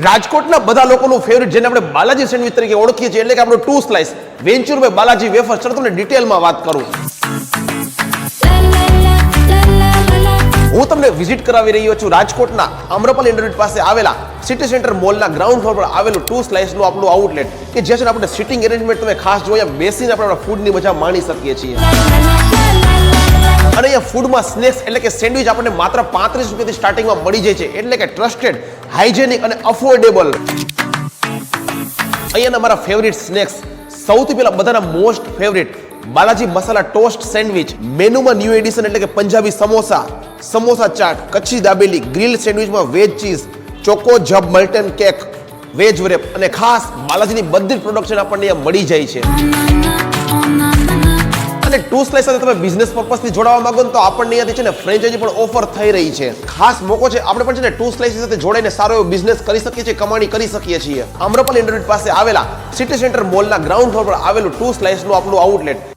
રાજકોટના બધા લોકોનું ફેવરિટ જેને આપણે બાલાજી સેન્ડવિચ તરીકે ઓળખીએ છીએ એટલે કે આપણું 2 સ્લાઇસ વેન્ચુર બાલાજી વેફર. ચલો તમને ડિટેલમાં વાત કરું. હું તમને વિઝિટ કરાવી રહ્યો છું રાજકોટના આમ્રપાલી ઇન્ટરનેટ પાસે આવેલા સિટી સેન્ટર મોલના ગ્રાઉન્ડ ફ્લોર પર આવેલું 2 સ્લાઇસનું આપણું આઉટલેટ કે જ્યાં છે આપણે સિટિંગ એરેન્જમેન્ટ તમે ખાસ જોયા બેસીને આપણે આપણા ફૂડની મજા માણી શકીએ છીએ. અને અહીંયા ફૂડમાં સ્નેક્સ એટલે કે સેન્ડવિચ આપણને માત્ર 35 રૂપિયાથી સ્ટાર્ટિંગમાં મળી જાય છે એટલે કે ટ્રસ્ટેડ, હાઇજેનિક અને અફોર્ડેબલ. અહીંયાના મારા ફેવરિટ સ્નેક્સ સૌથી પહેલા બધાના most favourite Balaji masala toast sandwich. મેનુમાં ન્યૂ એડિશન એટલે કે પંજાબી સમોસા, સમોસા ચાટ, કચ્છી દાબેલી, ગ્રીલ સેન્ડવિચમાં વેજ ચીઝ, ચોકો જબ મલ્ટન કેક, વેજ વ્રેપ અને ખાસ બાલાજીની બધી જ પ્રોડક્શન આપણને અહીંયા મળી જાય છે. અને 2 સ્લાઇસ સાથે તમે બિઝનેસ પર્પસથી જોડાવા માંગો તો આપણને અહીંયાથી છે ને ફ્રેન્ચાઇઝી પણ ઓફર થઈ રહી છે. ખાસ મોકો છે, આપણે પણ છે ને 2 સ્લાઇસ સાથે જોડાઈને સારો એવો બિઝનેસ કરી શકીએ છીએ, કમાણી કરી શકીએ છીએ. આમ્રપાલી ઇન્ટરનેટ પાસે આવેલા સિટી સેન્ટર મોલના ગ્રાઉન્ડ ફ્લોર પર આવેલું 2 સ્લાઇસનું આપણું આઉટલેટ.